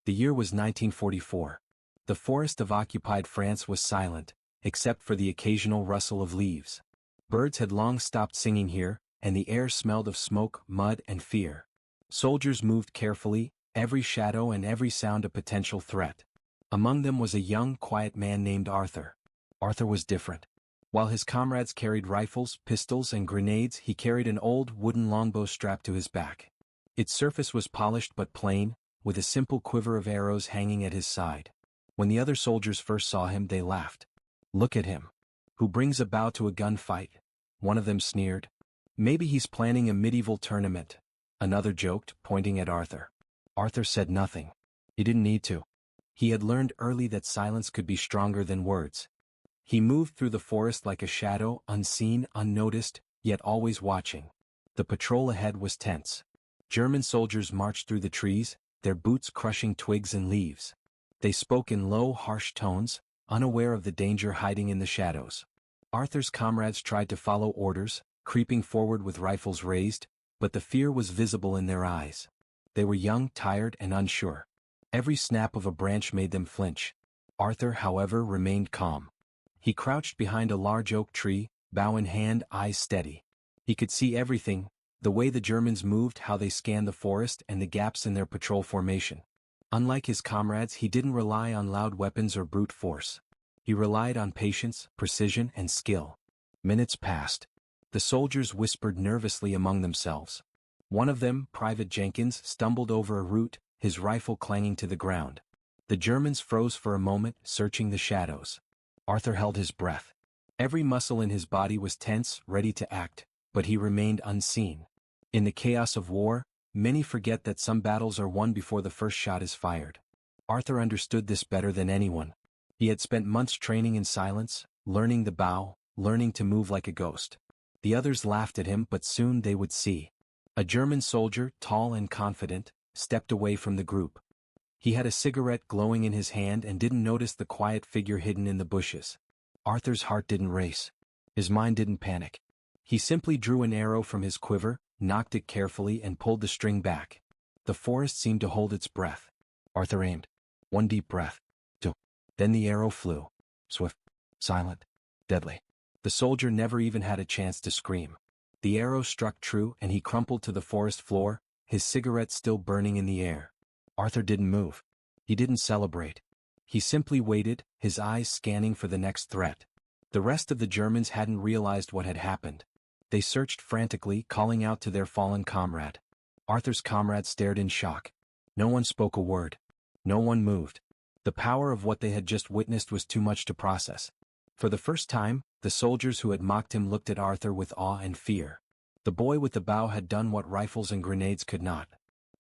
The year was 1944. The forest of occupied France was silent, except for the occasional rustle of leaves. Birds had long stopped singing here, and the air smelled of smoke, mud, and fear. Soldiers moved carefully, every shadow and every sound a potential threat. Among them was a young, quiet man named Arthur. Arthur was different. While his comrades carried rifles, pistols, and grenades, he carried an old wooden longbow strapped to his back. Its surface was polished but plain, with a simple quiver of arrows hanging at his side. When the other soldiers first saw him, they laughed. "Look at him. Who brings a bow to a gunfight?" One of them sneered. "Maybe he's planning a medieval tournament," another joked, pointing at Arthur. Arthur said nothing. He didn't need to. He had learned early that silence could be stronger than words. He moved through the forest like a shadow, unseen, unnoticed, yet always watching. The patrol ahead was tense. German soldiers marched through the trees, their boots crushing twigs and leaves. They spoke in low, harsh tones, unaware of the danger hiding in the shadows. Arthur's comrades tried to follow orders, creeping forward with rifles raised, but the fear was visible in their eyes. They were young, tired, and unsure. Every snap of a branch made them flinch. Arthur, however, remained calm. He crouched behind a large oak tree, bow in hand, eyes steady. He could see everything, the way the Germans moved, how they scanned the forest, and the gaps in their patrol formation. Unlike his comrades, he didn't rely on loud weapons or brute force. He relied on patience, precision, and skill. Minutes passed. The soldiers whispered nervously among themselves. One of them, Private Jenkins, stumbled over a root, his rifle clanging to the ground. The Germans froze for a moment, searching the shadows. Arthur held his breath. Every muscle in his body was tense, ready to act, but he remained unseen. In the chaos of war, many forget that some battles are won before the first shot is fired. Arthur understood this better than anyone. He had spent months training in silence, learning the bow, learning to move like a ghost. The others laughed at him, but soon they would see. A German soldier, tall and confident, stepped away from the group. He had a cigarette glowing in his hand and didn't notice the quiet figure hidden in the bushes. Arthur's heart didn't race. His mind didn't panic. He simply drew an arrow from his quiver, knocked it carefully, and pulled the string back. The forest seemed to hold its breath. Arthur aimed. One deep breath. Two. Then the arrow flew. Swift, silent, deadly. The soldier never even had a chance to scream. The arrow struck true, and he crumpled to the forest floor, his cigarette still burning in the air. Arthur didn't move. He didn't celebrate. He simply waited, his eyes scanning for the next threat. The rest of the Germans hadn't realized what had happened. They searched frantically, calling out to their fallen comrade. Arthur's comrades stared in shock. No one spoke a word. No one moved. The power of what they had just witnessed was too much to process. For the first time, the soldiers who had mocked him looked at Arthur with awe and fear. The boy with the bow had done what rifles and grenades could not.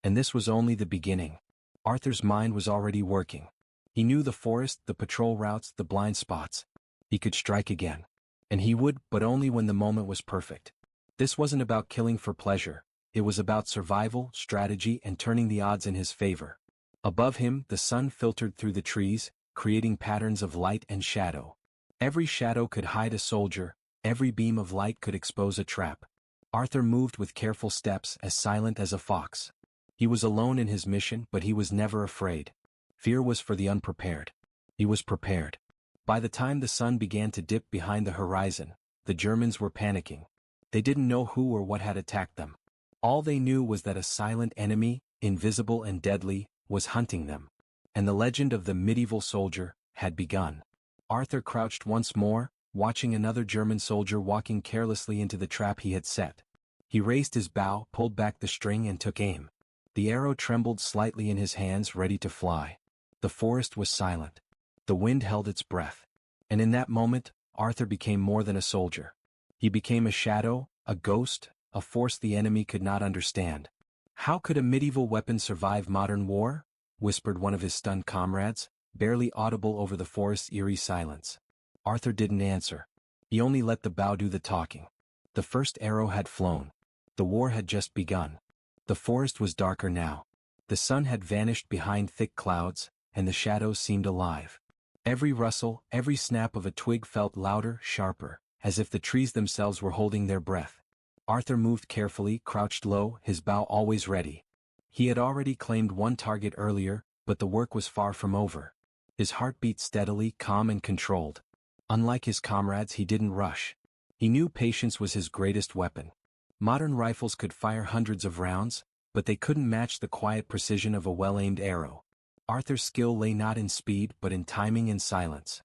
And this was only the beginning. Arthur's mind was already working. He knew the forest, the patrol routes, the blind spots. He could strike again. And he would, but only when the moment was perfect. This wasn't about killing for pleasure. It was about survival, strategy, and turning the odds in his favor. Above him, the sun filtered through the trees, creating patterns of light and shadow. Every shadow could hide a soldier, every beam of light could expose a trap. Arthur moved with careful steps, as silent as a fox. He was alone in his mission, but he was never afraid. Fear was for the unprepared. He was prepared. By the time the sun began to dip behind the horizon, the Germans were panicking. They didn't know who or what had attacked them. All they knew was that a silent enemy, invisible and deadly, was hunting them. And the legend of the medieval soldier had begun. Arthur crouched once more, watching another German soldier walking carelessly into the trap he had set. He raised his bow, pulled back the string, and took aim. The arrow trembled slightly in his hands, ready to fly. The forest was silent. The wind held its breath. And in that moment, Arthur became more than a soldier. He became a shadow, a ghost, a force the enemy could not understand. "How could a medieval weapon survive modern war?" whispered one of his stunned comrades, barely audible over the forest's eerie silence. Arthur didn't answer. He only let the bow do the talking. The first arrow had flown. The war had just begun. The forest was darker now. The sun had vanished behind thick clouds, and the shadows seemed alive. Every rustle, every snap of a twig felt louder, sharper, as if the trees themselves were holding their breath. Arthur moved carefully, crouched low, his bow always ready. He had already claimed one target earlier, But the work was far from over. His heart beat steadily, calm and controlled. Unlike his comrades, he didn't rush. He knew patience was his greatest weapon. Modern rifles could fire hundreds of rounds, but they couldn't match the quiet precision of a well-aimed arrow. Arthur's skill lay not in speed but in timing and silence.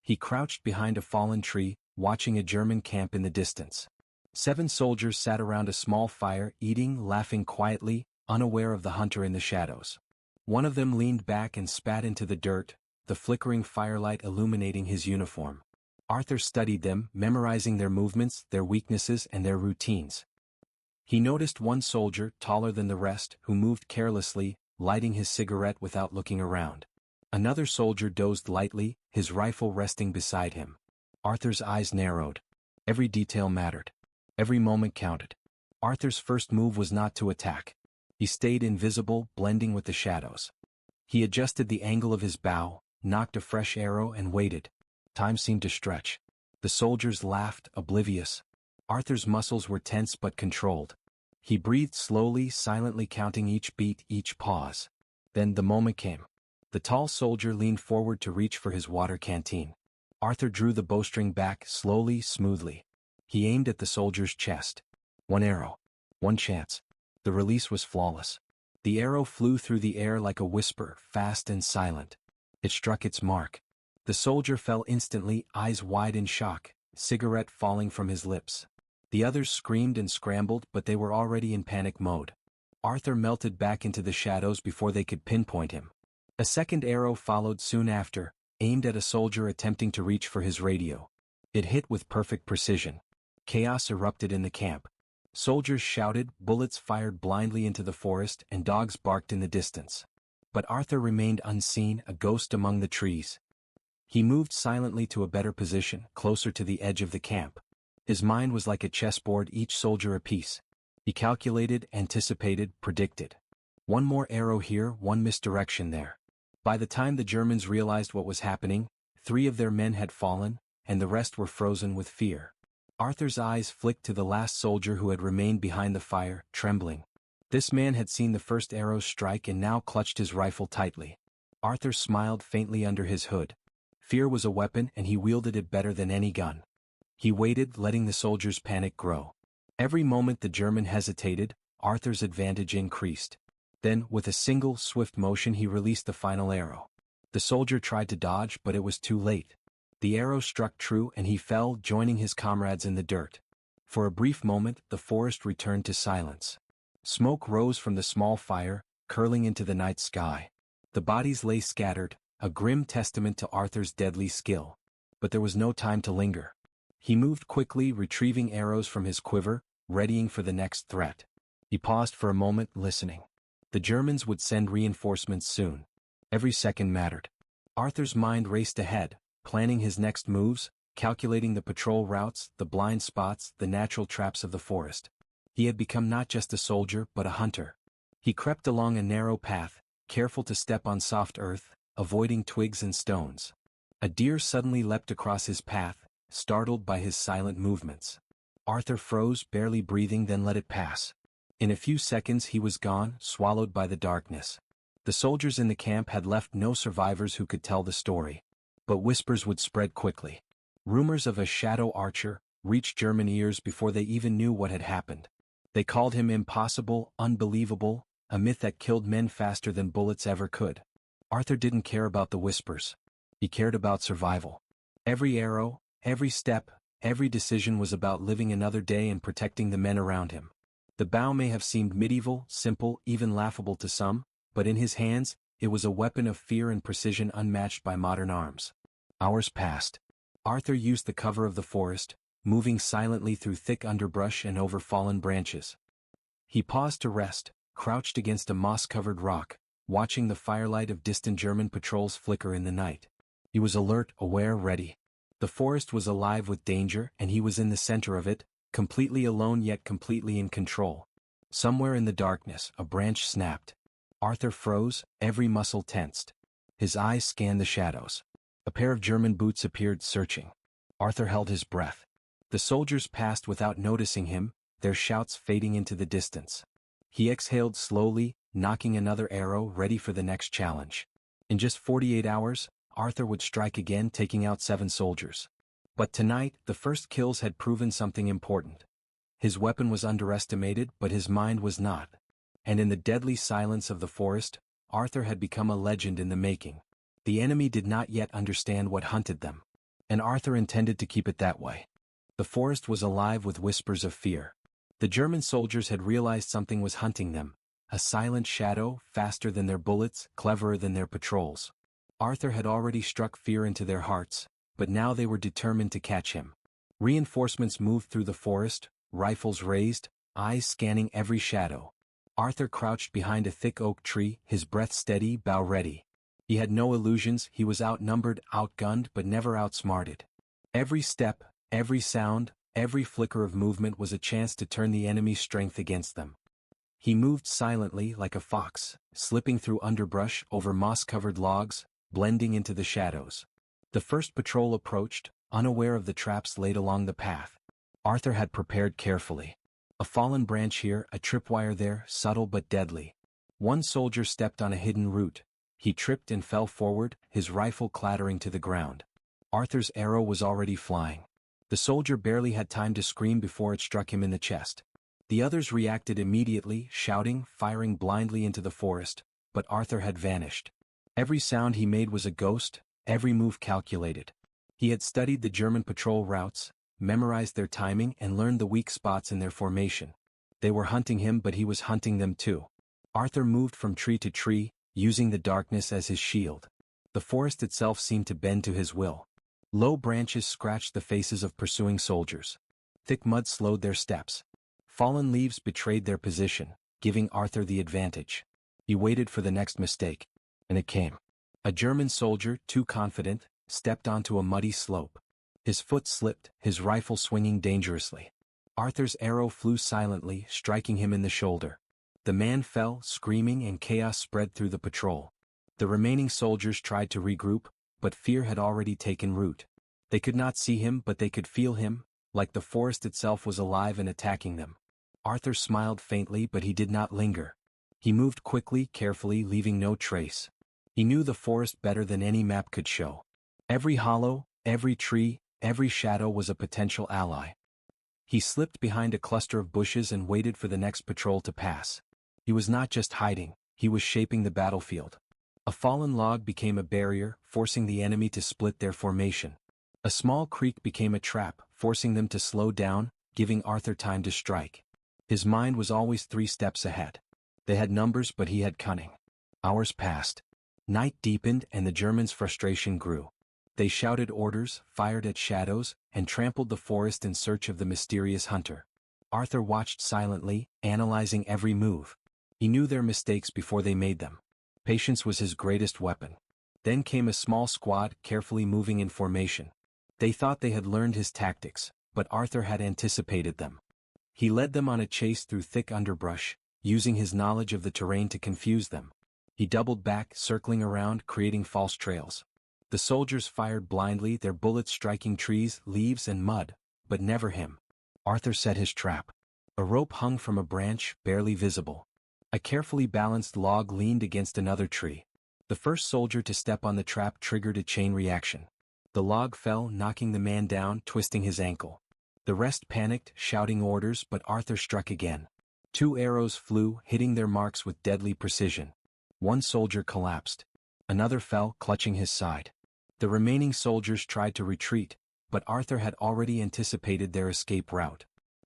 He crouched behind a fallen tree, watching a German camp in the distance. 7 soldiers sat around a small fire, eating, laughing quietly, unaware of the hunter in the shadows. One of them leaned back and spat into the dirt, the flickering firelight illuminating his uniform. Arthur studied them, memorizing their movements, their weaknesses, and their routines. He noticed one soldier, taller than the rest, who moved carelessly, lighting his cigarette without looking around. Another soldier dozed lightly, his rifle resting beside him. Arthur's eyes narrowed. Every detail mattered. Every moment counted. Arthur's first move was not to attack. He stayed invisible, blending with the shadows. He adjusted the angle of his bow, nocked a fresh arrow and waited. Time seemed to stretch. The soldiers laughed, oblivious. Arthur's muscles were tense but controlled. He breathed slowly, silently counting each beat, each pause. Then the moment came. The tall soldier leaned forward to reach for his water canteen. Arthur drew the bowstring back, slowly, smoothly. He aimed at the soldier's chest. One arrow. One chance. The release was flawless. The arrow flew through the air like a whisper, fast and silent. It struck its mark. The soldier fell instantly, eyes wide in shock, cigarette falling from his lips. The others screamed and scrambled, but they were already in panic mode. Arthur melted back into the shadows before they could pinpoint him. A second arrow followed soon after, aimed at a soldier attempting to reach for his radio. It hit with perfect precision. Chaos erupted in the camp. Soldiers shouted, bullets fired blindly into the forest, and dogs barked in the distance. But Arthur remained unseen, a ghost among the trees. He moved silently to a better position, closer to the edge of the camp. His mind was like a chessboard, each soldier a piece. He calculated, anticipated, predicted. One more arrow here, one misdirection there. By the time the Germans realized what was happening, 3 of their men had fallen, and the rest were frozen with fear. Arthur's eyes flicked to the last soldier who had remained behind the fire, trembling. This man had seen the first arrows strike and now clutched his rifle tightly. Arthur smiled faintly under his hood. Fear was a weapon and he wielded it better than any gun. He waited, letting the soldier's panic grow. Every moment the German hesitated, Arthur's advantage increased. Then, with a single, swift motion he released the final arrow. The soldier tried to dodge, but it was too late. The arrow struck true and he fell, joining his comrades in the dirt. For a brief moment, the forest returned to silence. Smoke rose from the small fire, curling into the night sky. The bodies lay scattered, a grim testament to Arthur's deadly skill. But there was no time to linger. He moved quickly, retrieving arrows from his quiver, readying for the next threat. He paused for a moment, listening. The Germans would send reinforcements soon. Every second mattered. Arthur's mind raced ahead, planning his next moves, calculating the patrol routes, the blind spots, the natural traps of the forest. He had become not just a soldier but a hunter. He crept along a narrow path, careful to step on soft earth, avoiding twigs and stones. A deer suddenly leapt across his path, startled by his silent movements. Arthur froze, barely breathing, then let it pass. In a few seconds he was gone, swallowed by the darkness. The soldiers in the camp had left no survivors who could tell the story. But whispers would spread quickly. Rumors of a shadow archer reached German ears before they even knew what had happened. They called him impossible, unbelievable, a myth that killed men faster than bullets ever could. Arthur didn't care about the whispers. He cared about survival. Every arrow, every step, every decision was about living another day and protecting the men around him. The bow may have seemed medieval, simple, even laughable to some, but in his hands, it was a weapon of fear and precision unmatched by modern arms. Hours passed. Arthur used the cover of the forest, moving silently through thick underbrush and over fallen branches. He paused to rest, crouched against a moss-covered rock, watching the firelight of distant German patrols flicker in the night. He was alert, aware, ready. The forest was alive with danger, and he was in the center of it, completely alone yet completely in control. Somewhere in the darkness, a branch snapped. Arthur froze, every muscle tensed. His eyes scanned the shadows. A pair of German boots appeared, searching. Arthur held his breath. The soldiers passed without noticing him, their shouts fading into the distance. He exhaled slowly, nocking another arrow, ready for the next challenge. In just 48 hours, Arthur would strike again, taking out 7 soldiers. But tonight, the first kills had proven something important. His weapon was underestimated, but his mind was not. And in the deadly silence of the forest, Arthur had become a legend in the making. The enemy did not yet understand what hunted them. And Arthur intended to keep it that way. The forest was alive with whispers of fear. The German soldiers had realized something was hunting them, a silent shadow, faster than their bullets, cleverer than their patrols. Arthur had already struck fear into their hearts, but now they were determined to catch him. Reinforcements moved through the forest, rifles raised, eyes scanning every shadow. Arthur crouched behind a thick oak tree, his breath steady, bow ready. He had no illusions, he was outnumbered, outgunned, but never outsmarted. Every step, every sound, every flicker of movement was a chance to turn the enemy's strength against them. He moved silently like a fox, slipping through underbrush, over moss-covered logs, blending into the shadows. The first patrol approached, unaware of the traps laid along the path. Arthur had prepared carefully. A fallen branch here, a tripwire there, subtle but deadly. One soldier stepped on a hidden root. He tripped and fell forward, his rifle clattering to the ground. Arthur's arrow was already flying. The soldier barely had time to scream before it struck him in the chest. The others reacted immediately, shouting, firing blindly into the forest, but Arthur had vanished. Every sound he made was a ghost, every move calculated. He had studied the German patrol routes, memorized their timing and learned the weak spots in their formation. They were hunting him, but he was hunting them too. Arthur moved from tree to tree, using the darkness as his shield. The forest itself seemed to bend to his will. Low branches scratched the faces of pursuing soldiers. Thick mud slowed their steps. Fallen leaves betrayed their position, giving Arthur the advantage. He waited for the next mistake, and it came. A German soldier, too confident, stepped onto a muddy slope. His foot slipped, his rifle swinging dangerously. Arthur's arrow flew silently, striking him in the shoulder. The man fell, screaming, and chaos spread through the patrol. The remaining soldiers tried to regroup, but fear had already taken root. They could not see him, but they could feel him, like the forest itself was alive and attacking them. Arthur smiled faintly, but he did not linger. He moved quickly, carefully, leaving no trace. He knew the forest better than any map could show. Every hollow, every tree, every shadow was a potential ally. He slipped behind a cluster of bushes and waited for the next patrol to pass. He was not just hiding, he was shaping the battlefield. A fallen log became a barrier, forcing the enemy to split their formation. A small creek became a trap, forcing them to slow down, giving Arthur time to strike. His mind was always 3 steps ahead. They had numbers, but he had cunning. Hours passed. Night deepened and the Germans' frustration grew. They shouted orders, fired at shadows, and trampled the forest in search of the mysterious hunter. Arthur watched silently, analyzing every move. He knew their mistakes before they made them. Patience was his greatest weapon. Then came a small squad, carefully moving in formation. They thought they had learned his tactics, but Arthur had anticipated them. He led them on a chase through thick underbrush, using his knowledge of the terrain to confuse them. He doubled back, circling around, creating false trails. The soldiers fired blindly, their bullets striking trees, leaves, and mud, but never him. Arthur set his trap. A rope hung from a branch, barely visible. A carefully balanced log leaned against another tree. The first soldier to step on the trap triggered a chain reaction. The log fell, knocking the man down, twisting his ankle. The rest panicked, shouting orders, but Arthur struck again. 2 arrows flew, hitting their marks with deadly precision. One soldier collapsed. Another fell, clutching his side. The remaining soldiers tried to retreat, but Arthur had already anticipated their escape route.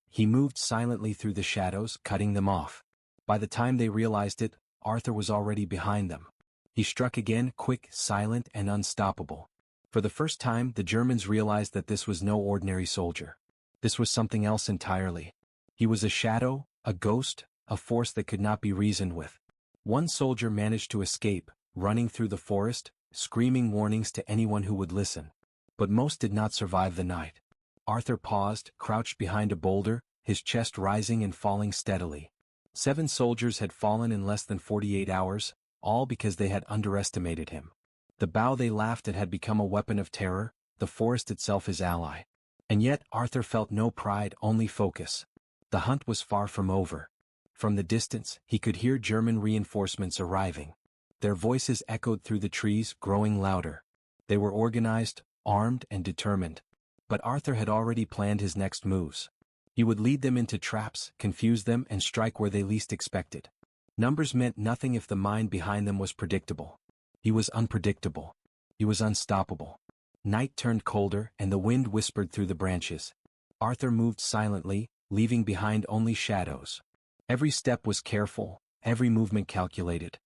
He moved silently through the shadows, cutting them off. By the time they realized it, Arthur was already behind them. He struck again, quick, silent, and unstoppable. For the first time, the Germans realized that this was no ordinary soldier. This was something else entirely. He was a shadow, a ghost, a force that could not be reasoned with. One soldier managed to escape, running through the forest, screaming warnings to anyone who would listen. But most did not survive the night. Arthur paused, crouched behind a boulder, his chest rising and falling steadily. 7 soldiers had fallen in less than 48 hours, all because they had underestimated him. The bough they laughed at had become a weapon of terror, the forest itself his ally. And yet Arthur felt no pride, only focus. The hunt was far from over. From the distance, he could hear German reinforcements arriving. Their voices echoed through the trees, growing louder. They were organized, armed, and determined. But Arthur had already planned his next moves. He would lead them into traps, confuse them, and strike where they least expected. Numbers meant nothing if the mind behind them was predictable. He was unpredictable. He was unstoppable. Night turned colder, and the wind whispered through the branches. Arthur moved silently, leaving behind only shadows. Every step was careful, every movement calculated.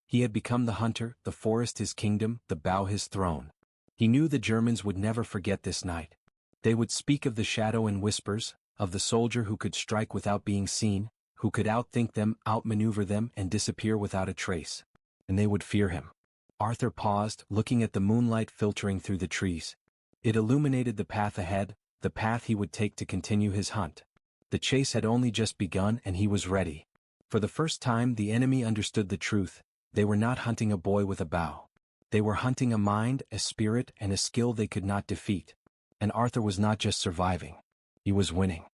He had become the hunter, the forest his kingdom, the bough his throne. He knew the Germans would never forget this night. They would speak of the shadow in whispers, of the soldier who could strike without being seen, who could outthink them, outmaneuver them, and disappear without a trace. And they would fear him. Arthur paused, looking at the moonlight filtering through the trees. It illuminated the path ahead, the path he would take to continue his hunt. The chase had only just begun and he was ready. For the first time the enemy understood the truth. They were not hunting a boy with a bow. They were hunting a mind, a spirit, and a skill they could not defeat. And Arthur was not just surviving. He was winning.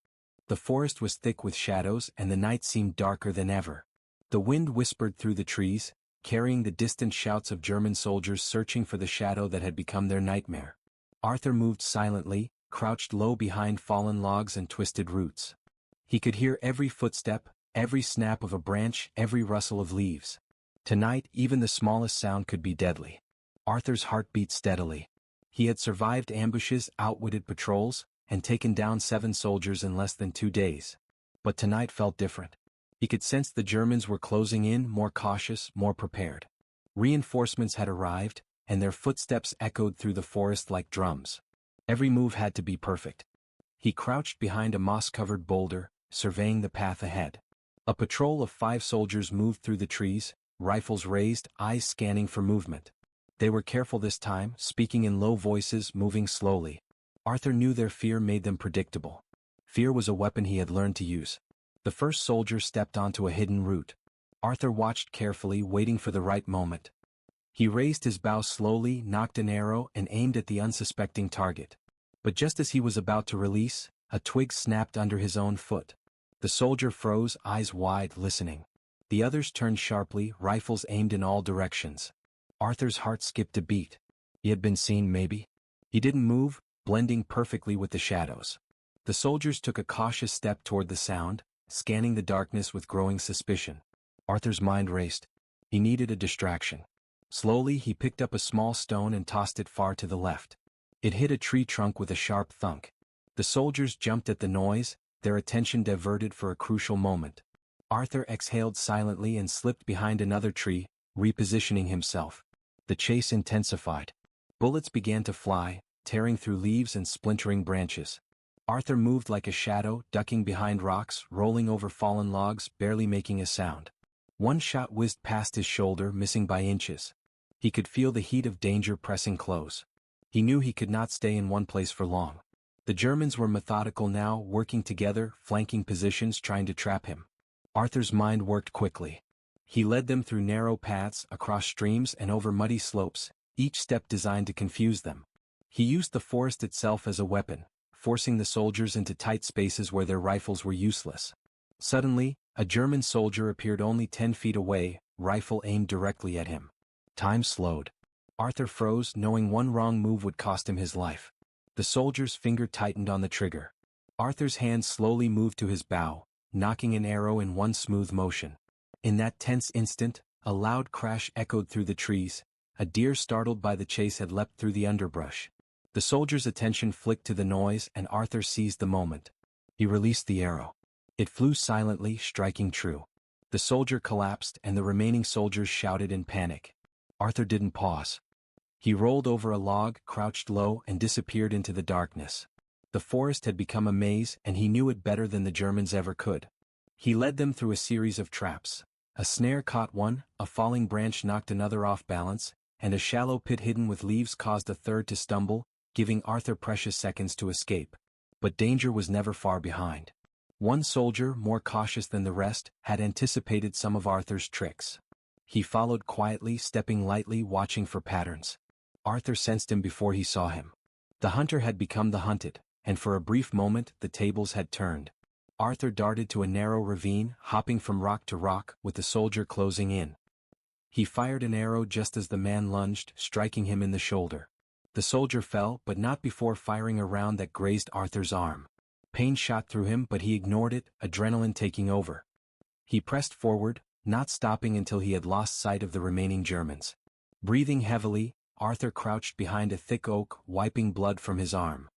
The forest was thick with shadows and the night seemed darker than ever. The wind whispered through the trees, carrying the distant shouts of German soldiers searching for the shadow that had become their nightmare. Arthur moved silently, crouched low behind fallen logs and twisted roots. He could hear every footstep, every snap of a branch, every rustle of leaves. Tonight, even the smallest sound could be deadly. Arthur's heart beat steadily. He had survived ambushes, outwitted patrols, and taken down 7 soldiers in less than 2 days. But tonight felt different. He could sense the Germans were closing in, more cautious, more prepared. Reinforcements had arrived, and their footsteps echoed through the forest like drums. Every move had to be perfect. He crouched behind a moss-covered boulder, surveying the path ahead. A patrol of 5 soldiers moved through the trees, rifles raised, eyes scanning for movement. They were careful this time, speaking in low voices, moving slowly. Arthur knew their fear made them predictable. Fear was a weapon he had learned to use. The first soldier stepped onto a hidden route. Arthur watched carefully, waiting for the right moment. He raised his bow slowly, nocked an arrow, and aimed at the unsuspecting target. But just as he was about to release, a twig snapped under his own foot. The soldier froze, eyes wide, listening. The others turned sharply, rifles aimed in all directions. Arthur's heart skipped a beat. He had been seen, maybe? He didn't move, blending perfectly with the shadows. The soldiers took a cautious step toward the sound, scanning the darkness with growing suspicion. Arthur's mind raced. He needed a distraction. Slowly he picked up a small stone and tossed it far to the left. It hit a tree trunk with a sharp thunk. The soldiers jumped at the noise, their attention diverted for a crucial moment. Arthur exhaled silently and slipped behind another tree, repositioning himself. The chase intensified. Bullets began to fly, tearing through leaves and splintering branches. Arthur moved like a shadow, ducking behind rocks, rolling over fallen logs, barely making a sound. One shot whizzed past his shoulder, missing by inches. He could feel the heat of danger pressing close. He knew he could not stay in one place for long. The Germans were methodical now, working together, flanking positions, trying to trap him. Arthur's mind worked quickly. He led them through narrow paths, across streams and over muddy slopes, each step designed to confuse them. He used the forest itself as a weapon, forcing the soldiers into tight spaces where their rifles were useless. Suddenly, a German soldier appeared only 10 feet away, rifle aimed directly at him. Time slowed. Arthur froze, knowing one wrong move would cost him his life. The soldier's finger tightened on the trigger. Arthur's hand slowly moved to his bow, knocking an arrow in one smooth motion. In that tense instant, a loud crash echoed through the trees. A deer startled by the chase had leapt through the underbrush. The soldier's attention flicked to the noise and Arthur seized the moment. He released the arrow. It flew silently, striking true. The soldier collapsed and the remaining soldiers shouted in panic. Arthur didn't pause. He rolled over a log, crouched low, and disappeared into the darkness. The forest had become a maze and he knew it better than the Germans ever could. He led them through a series of traps. A snare caught one, a falling branch knocked another off balance, and a shallow pit hidden with leaves caused a third to stumble, giving Arthur precious seconds to escape. But danger was never far behind. One soldier, more cautious than the rest, had anticipated some of Arthur's tricks. He followed quietly, stepping lightly, watching for patterns. Arthur sensed him before he saw him. The hunter had become the hunted, and for a brief moment the tables had turned. Arthur darted to a narrow ravine, hopping from rock to rock, with the soldier closing in. He fired an arrow just as the man lunged, striking him in the shoulder. The soldier fell, but not before firing a round that grazed Arthur's arm. Pain shot through him, but he ignored it, adrenaline taking over. He pressed forward, not stopping until he had lost sight of the remaining Germans. Breathing heavily, Arthur crouched behind a thick oak, wiping blood from his arm.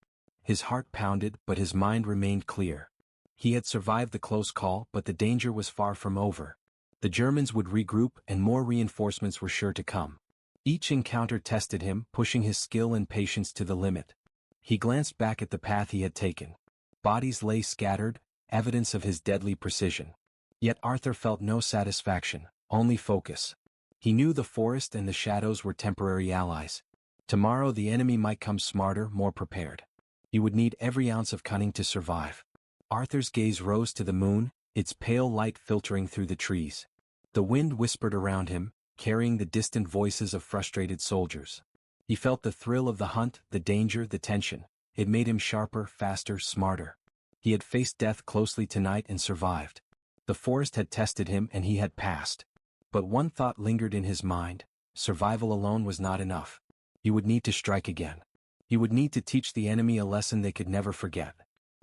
His heart pounded, but his mind remained clear. He had survived the close call, but the danger was far from over. The Germans would regroup and more reinforcements were sure to come. Each encounter tested him, pushing his skill and patience to the limit. He glanced back at the path he had taken. Bodies lay scattered, evidence of his deadly precision. Yet Arthur felt no satisfaction, only focus. He knew the forest and the shadows were temporary allies. Tomorrow the enemy might come smarter, more prepared. He would need every ounce of cunning to survive. Arthur's gaze rose to the moon, its pale light filtering through the trees. The wind whispered around him, carrying the distant voices of frustrated soldiers. He felt the thrill of the hunt, the danger, the tension. It made him sharper, faster, smarter. He had faced death closely tonight and survived. The forest had tested him and he had passed. But one thought lingered in his mind: survival alone was not enough. He would need to strike again. He would need to teach the enemy a lesson they could never forget.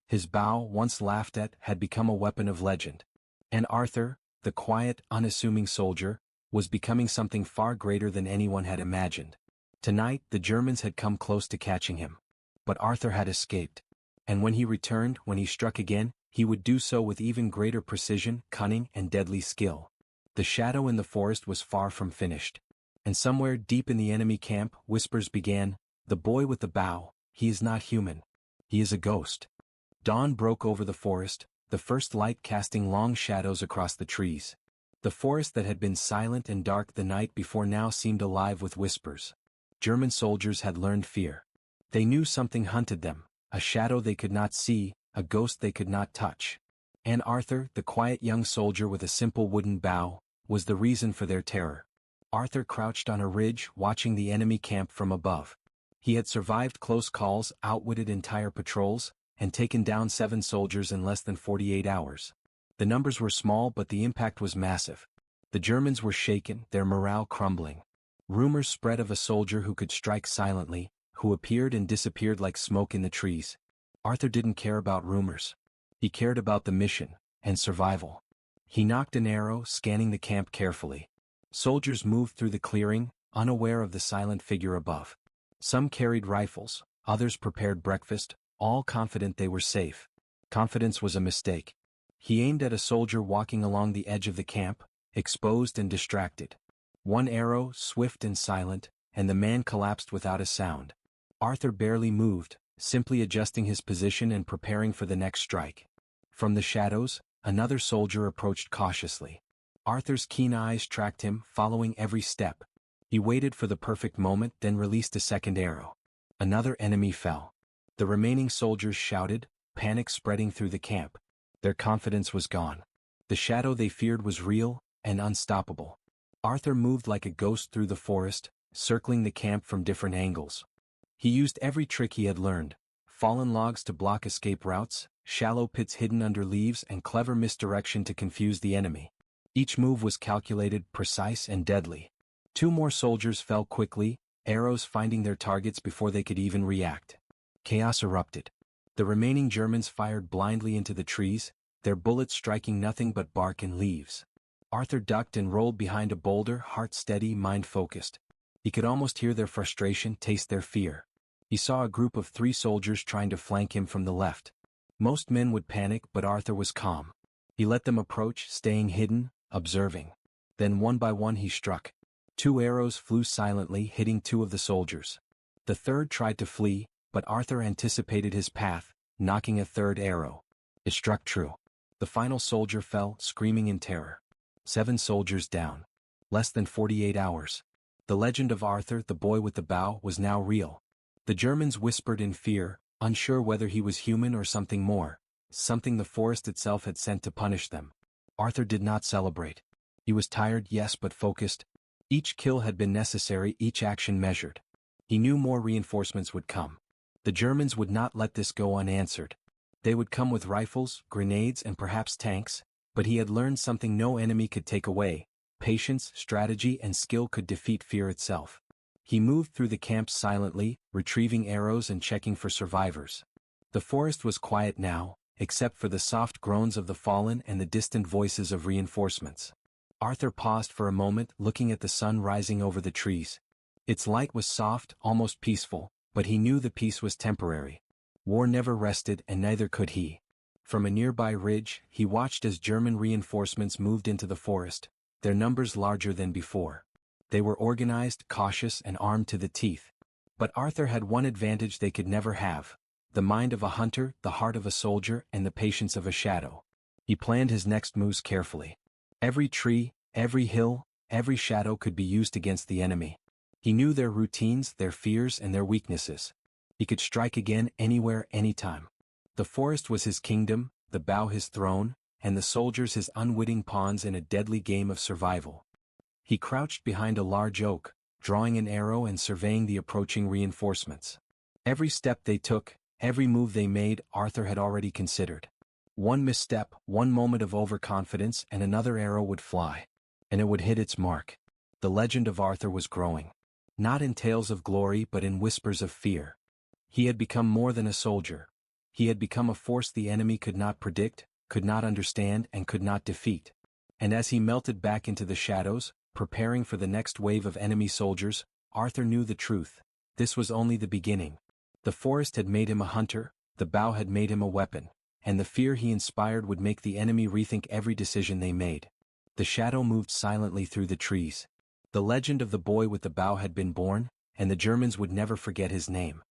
His bow, once laughed at, had become a weapon of legend. And Arthur, the quiet, unassuming soldier, was becoming something far greater than anyone had imagined. Tonight, the Germans had come close to catching him. But Arthur had escaped. And when he returned, when he struck again, he would do so with even greater precision, cunning, and deadly skill. The shadow in the forest was far from finished. And somewhere deep in the enemy camp, whispers began: "The boy with the bow, he is not human. He is a ghost." Dawn broke over the forest, the first light casting long shadows across the trees. The forest that had been silent and dark the night before now seemed alive with whispers. German soldiers had learned fear. They knew something hunted them, a shadow they could not see, a ghost they could not touch. And Arthur, the quiet young soldier with a simple wooden bow, was the reason for their terror. Arthur crouched on a ridge, watching the enemy camp from above. He had survived close calls, outwitted entire patrols, and taken down 7 soldiers in less than 48 hours. The numbers were small, but the impact was massive. The Germans were shaken, their morale crumbling. Rumors spread of a soldier who could strike silently, who appeared and disappeared like smoke in the trees. Arthur didn't care about rumors. He cared about the mission, and survival. He nocked an arrow, scanning the camp carefully. Soldiers moved through the clearing, unaware of the silent figure above. Some carried rifles, others prepared breakfast, all confident they were safe. Confidence was a mistake. He aimed at a soldier walking along the edge of the camp, exposed and distracted. One arrow, swift and silent, and the man collapsed without a sound. Arthur barely moved, simply adjusting his position and preparing for the next strike. From the shadows, another soldier approached cautiously. Arthur's keen eyes tracked him, following every step. He waited for the perfect moment, then released a second arrow. Another enemy fell. The remaining soldiers shouted, panic spreading through the camp. Their confidence was gone. The shadow they feared was real and unstoppable. Arthur moved like a ghost through the forest, circling the camp from different angles. He used every trick he had learned: fallen logs to block escape routes, shallow pits hidden under leaves, and clever misdirection to confuse the enemy. Each move was calculated, precise, and deadly. 2 more soldiers fell quickly, arrows finding their targets before they could even react. Chaos erupted. The remaining Germans fired blindly into the trees, their bullets striking nothing but bark and leaves. Arthur ducked and rolled behind a boulder, heart steady, mind focused. He could almost hear their frustration, taste their fear. He saw a group of 3 soldiers trying to flank him from the left. Most men would panic, but Arthur was calm. He let them approach, staying hidden, observing. Then one by one he struck. 2 arrows flew silently, hitting 2 of the soldiers. The third tried to flee, but Arthur anticipated his path, knocking a third arrow. It struck true. The final soldier fell, screaming in terror. 7 soldiers down. Less than 48 hours. The legend of Arthur, the boy with the bow, was now real. The Germans whispered in fear, unsure whether he was human or something more, something the forest itself had sent to punish them. Arthur did not celebrate. He was tired, yes, but focused. Each kill had been necessary, each action measured. He knew more reinforcements would come. The Germans would not let this go unanswered. They would come with rifles, grenades, and perhaps tanks, but he had learned something no enemy could take away: patience, strategy, and skill could defeat fear itself. He moved through the camp silently, retrieving arrows and checking for survivors. The forest was quiet now, except for the soft groans of the fallen and the distant voices of reinforcements. Arthur paused for a moment, looking at the sun rising over the trees. Its light was soft, almost peaceful, but he knew the peace was temporary. War never rested, and neither could he. From a nearby ridge, he watched as German reinforcements moved into the forest, their numbers larger than before. They were organized, cautious, and armed to the teeth. But Arthur had one advantage they could never have: the mind of a hunter, the heart of a soldier, and the patience of a shadow. He planned his next moves carefully. Every tree, every hill, every shadow could be used against the enemy. He knew their routines, their fears, and their weaknesses. He could strike again anywhere, anytime. The forest was his kingdom, the bough his throne, and the soldiers his unwitting pawns in a deadly game of survival. He crouched behind a large oak, drawing an arrow and surveying the approaching reinforcements. Every step they took, every move they made, Arthur had already considered. One misstep, one moment of overconfidence, and another arrow would fly. And it would hit its mark. The legend of Arthur was growing. Not in tales of glory but in whispers of fear. He had become more than a soldier. He had become a force the enemy could not predict, could not understand, and could not defeat. And as he melted back into the shadows, preparing for the next wave of enemy soldiers, Arthur knew the truth. This was only the beginning. The forest had made him a hunter, the bough had made him a weapon, and the fear he inspired would make the enemy rethink every decision they made. The shadow moved silently through the trees. The legend of the boy with the bough had been born, and the Germans would never forget his name.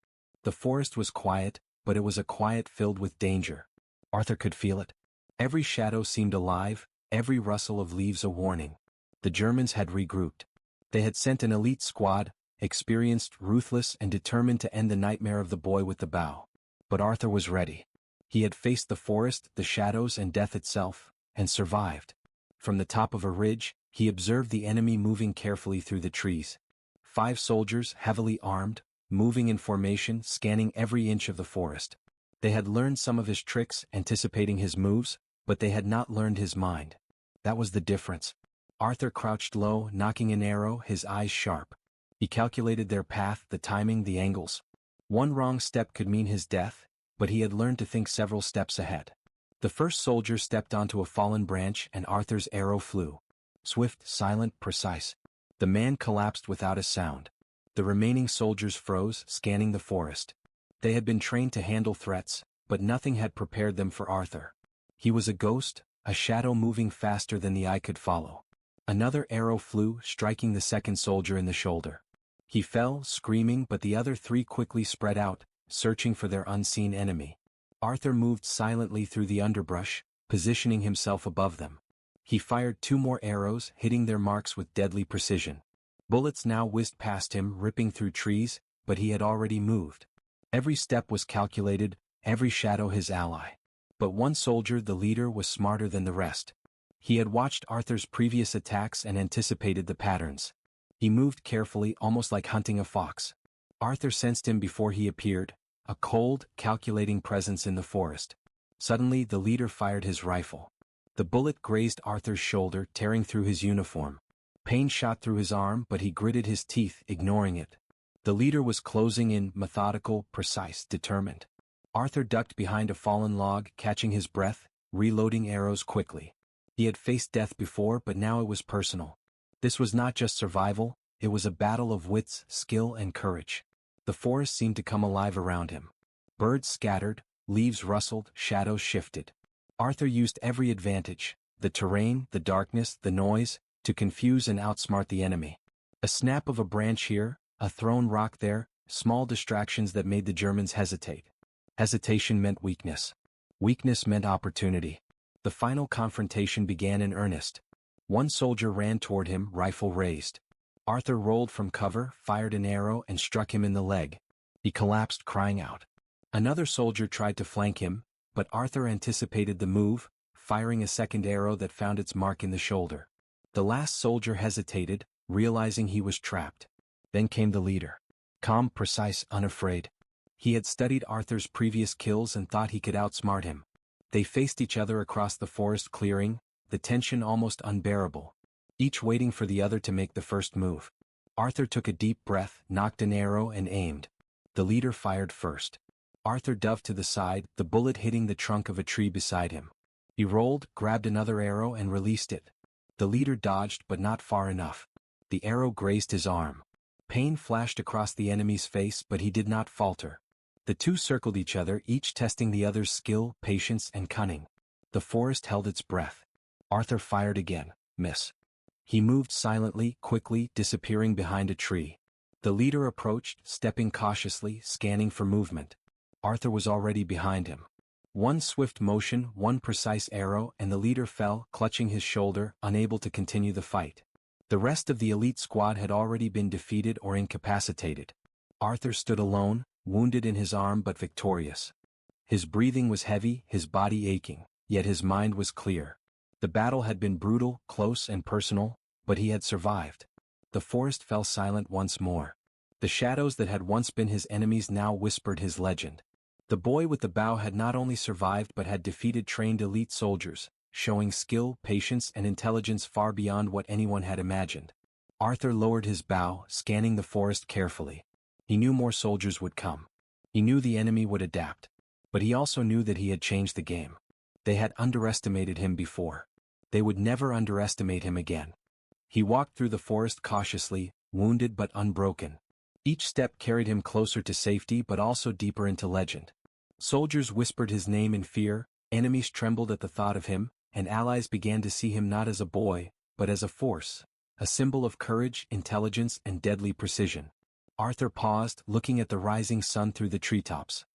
The forest was quiet, but it was a quiet filled with danger. Arthur could feel it. Every shadow seemed alive, every rustle of leaves a warning. The Germans had regrouped. They had sent an elite squad, experienced, ruthless, and determined to end the nightmare of the boy with the bough. But Arthur was ready. He had faced the forest, the shadows, and death itself, and survived. From the top of a ridge, he observed the enemy moving carefully through the trees. 5 soldiers, heavily armed, moving in formation, scanning every inch of the forest. They had learned some of his tricks, anticipating his moves, but they had not learned his mind. That was the difference. Arthur crouched low, nocking an arrow, his eyes sharp. He calculated their path, the timing, the angles. One wrong step could mean his death, but he had learned to think several steps ahead. The first soldier stepped onto a fallen branch and Arthur's arrow flew. Swift, silent, precise. The man collapsed without a sound. The remaining soldiers froze, scanning the forest. They had been trained to handle threats, but nothing had prepared them for Arthur. He was a ghost, a shadow moving faster than the eye could follow. Another arrow flew, striking the second soldier in the shoulder. He fell, screaming, but the other 3 quickly spread out, searching for their unseen enemy. Arthur moved silently through the underbrush, positioning himself above them. He fired 2 more arrows, hitting their marks with deadly precision. Bullets now whizzed past him, ripping through trees, but he had already moved. Every step was calculated, every shadow his ally. But one soldier, the leader, was smarter than the rest. He had watched Arthur's previous attacks and anticipated the patterns. He moved carefully, almost like hunting a fox. Arthur sensed him before he appeared, a cold, calculating presence in the forest. Suddenly the leader fired his rifle. The bullet grazed Arthur's shoulder, tearing through his uniform. Pain shot through his arm, but he gritted his teeth, ignoring it. The leader was closing in, methodical, precise, determined. Arthur ducked behind a fallen log, catching his breath, reloading arrows quickly. He had faced death before, but now it was personal. This was not just survival, it was a battle of wits, skill, and courage. The forest seemed to come alive around him. Birds scattered, leaves rustled, shadows shifted. Arthur used every advantage, the terrain, the darkness, the noise, to confuse and outsmart the enemy. A snap of a branch here, a thrown rock there, small distractions that made the Germans hesitate. Hesitation meant weakness. Weakness meant opportunity. The final confrontation began in earnest. One soldier ran toward him, rifle raised. Arthur rolled from cover, fired an arrow, and struck him in the leg. He collapsed, crying out. Another soldier tried to flank him, but Arthur anticipated the move, firing a second arrow that found its mark in the shoulder. The last soldier hesitated, realizing he was trapped. Then came the leader. Calm, precise, unafraid. He had studied Arthur's previous kills and thought he could outsmart him. They faced each other across the forest clearing, the tension almost unbearable. each waiting for the other to make the first move. Arthur took a deep breath, nocked an arrow and aimed. The leader fired first. Arthur dove to the side, the bullet hitting the trunk of a tree beside him. He rolled, grabbed another arrow and released it. The leader dodged but not far enough. The arrow grazed his arm. Pain flashed across the enemy's face but he did not falter. The two circled each other, each testing the other's skill, patience and cunning. The forest held its breath. Arthur fired again. Miss. He moved silently, quickly, disappearing behind a tree. The leader approached, stepping cautiously, scanning for movement. Arthur was already behind him. One swift motion, one precise arrow, and the leader fell, clutching his shoulder, unable to continue the fight. The rest of the elite squad had already been defeated or incapacitated. Arthur stood alone, wounded in his arm but victorious. His breathing was heavy, his body aching, yet his mind was clear. The battle had been brutal, close and personal, but he had survived. The forest fell silent once more. The shadows that had once been his enemies now whispered his legend. The boy with the bow had not only survived but had defeated trained elite soldiers, showing skill, patience and intelligence far beyond what anyone had imagined. Arthur lowered his bow, scanning the forest carefully. He knew more soldiers would come. He knew the enemy would adapt. But he also knew that he had changed the game. They had underestimated him before. They would never underestimate him again. He walked through the forest cautiously, wounded but unbroken. Each step carried him closer to safety but also deeper into legend. Soldiers whispered his name in fear, enemies trembled at the thought of him, and allies began to see him not as a boy, but as a force, a symbol of courage, intelligence, and deadly precision. Arthur paused, looking at the rising sun through the treetops.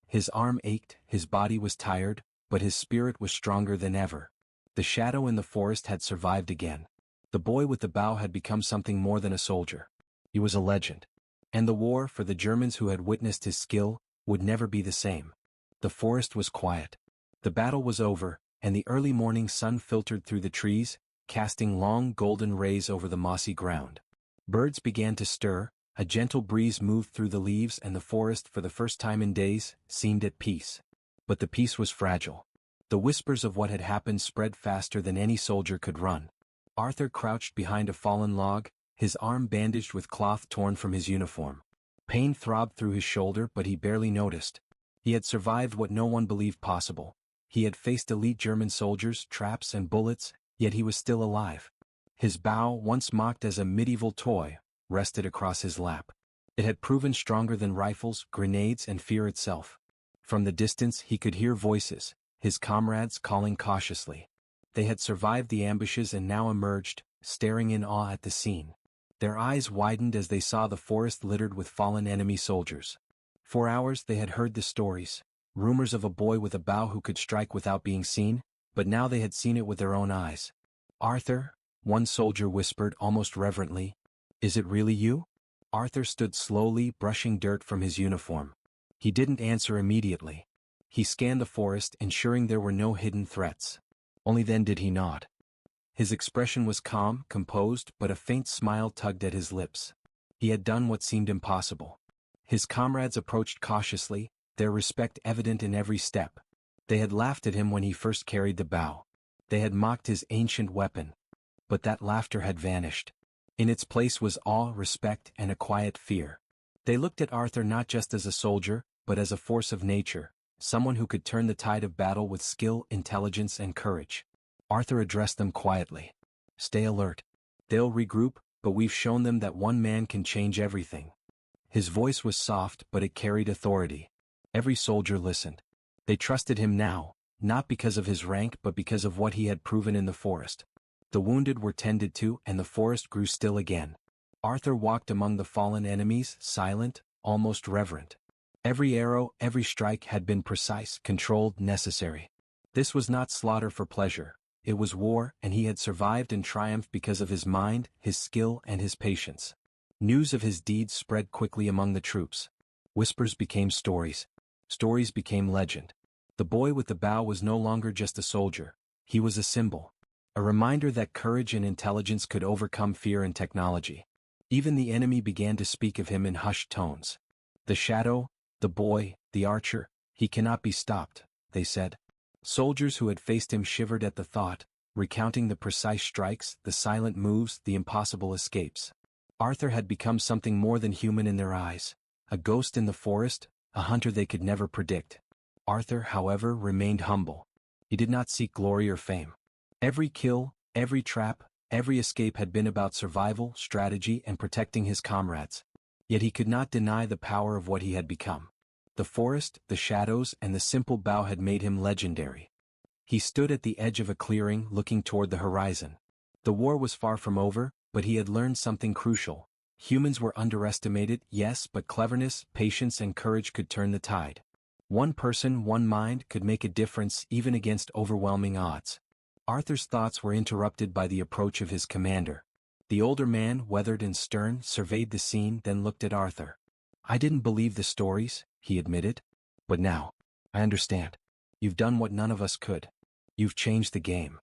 His arm ached, his body was tired, but his spirit was stronger than ever. The shadow in the forest had survived again. The boy with the bow had become something more than a soldier. He was a legend. And the war, for the Germans who had witnessed his skill, would never be the same. The forest was quiet. The battle was over, and the early morning sun filtered through the trees, casting long golden rays over the mossy ground. Birds began to stir, a gentle breeze moved through the leaves and the forest for the first time in days seemed at peace. But the peace was fragile. The whispers of what had happened spread faster than any soldier could run. Arthur crouched behind a fallen log, his arm bandaged with cloth torn from his uniform. Pain throbbed through his shoulder but he barely noticed. He had survived what no one believed possible. He had faced elite German soldiers, traps and bullets, yet he was still alive. His bow, once mocked as a medieval toy, rested across his lap. It had proven stronger than rifles, grenades and fear itself. From the distance he could hear voices, his comrades calling cautiously. They had survived the ambushes and now emerged, staring in awe at the scene. Their eyes widened as they saw the forest littered with fallen enemy soldiers. For hours they had heard the stories, rumors of a boy with a bow who could strike without being seen, but now they had seen it with their own eyes. "Arthur," one soldier whispered almost reverently, "is it really you?" Arthur stood slowly, brushing dirt from his uniform. He didn't answer immediately. He scanned the forest, ensuring there were no hidden threats. Only then did he nod. His expression was calm, composed, but a faint smile tugged at his lips. He had done what seemed impossible. His comrades approached cautiously, their respect evident in every step. They had laughed at him when he first carried the bow. They had mocked his ancient weapon. But that laughter had vanished. In its place was awe, respect, and a quiet fear. They looked at Arthur not just as a soldier, but as a force of nature, someone who could turn the tide of battle with skill, intelligence, and courage. Arthur addressed them quietly. "Stay alert. They'll regroup, but we've shown them that one man can change everything." His voice was soft, but it carried authority. Every soldier listened. They trusted him now, not because of his rank but because of what he had proven in the forest. The wounded were tended to and the forest grew still again. Arthur walked among the fallen enemies, silent, almost reverent. Every arrow, every strike had been precise, controlled, necessary. This was not slaughter for pleasure. It was war, and he had survived and triumphed because of his mind, his skill, and his patience. News of his deeds spread quickly among the troops. Whispers became stories. Stories became legend. The boy with the bow was no longer just a soldier. He was a symbol. A reminder that courage and intelligence could overcome fear and technology. Even the enemy began to speak of him in hushed tones. "The shadow, the boy, the archer, he cannot be stopped," they said. Soldiers who had faced him shivered at the thought, recounting the precise strikes, the silent moves, the impossible escapes. Arthur had become something more than human in their eyes, a ghost in the forest, a hunter they could never predict. Arthur, however, remained humble. He did not seek glory or fame. Every kill, every trap, every escape had been about survival, strategy, and protecting his comrades. Yet he could not deny the power of what he had become. The forest, the shadows, and the simple bow had made him legendary. He stood at the edge of a clearing, looking toward the horizon. The war was far from over, but he had learned something crucial. Humans were underestimated, yes, but cleverness, patience, and courage could turn the tide. One person, one mind, could make a difference even against overwhelming odds. Arthur's thoughts were interrupted by the approach of his commander. The older man, weathered and stern, surveyed the scene, then looked at Arthur. "I didn't believe the stories," he admitted. "But now, I understand. You've done what none of us could. You've changed the game."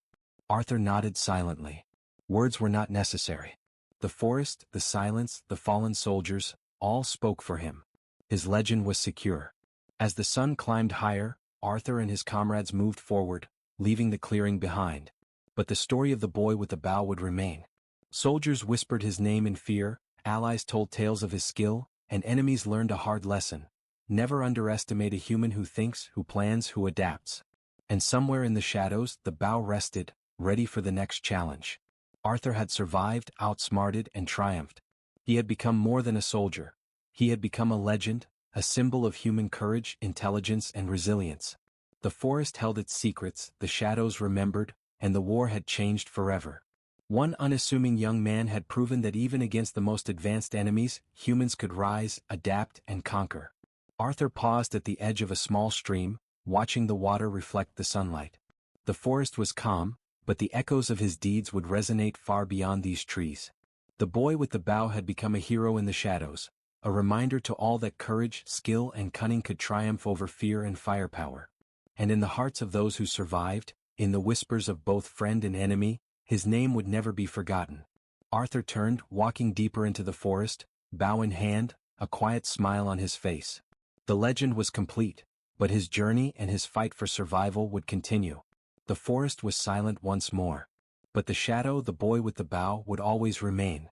Arthur nodded silently. Words were not necessary. The forest, the silence, the fallen soldiers, all spoke for him. His legend was secure. As the sun climbed higher, Arthur and his comrades moved forward, leaving the clearing behind. But the story of the boy with the bow would remain. Soldiers whispered his name in fear, allies told tales of his skill, and enemies learned a hard lesson. Never underestimate a human who thinks, who plans, who adapts. And somewhere in the shadows, the bow rested, ready for the next challenge. Arthur had survived, outsmarted, and triumphed. He had become more than a soldier. He had become a legend, a symbol of human courage, intelligence, and resilience. The forest held its secrets, the shadows remembered, and the war had changed forever. One unassuming young man had proven that even against the most advanced enemies, humans could rise, adapt, and conquer. Arthur paused at the edge of a small stream, watching the water reflect the sunlight. The forest was calm, but the echoes of his deeds would resonate far beyond these trees. The boy with the bow had become a hero in the shadows, a reminder to all that courage, skill, and cunning could triumph over fear and firepower. And in the hearts of those who survived, in the whispers of both friend and enemy, his name would never be forgotten. Arthur turned, walking deeper into the forest, bow in hand, a quiet smile on his face. The legend was complete, but his journey and his fight for survival would continue. The forest was silent once more. But the shadow, the boy with the bow, would always remain.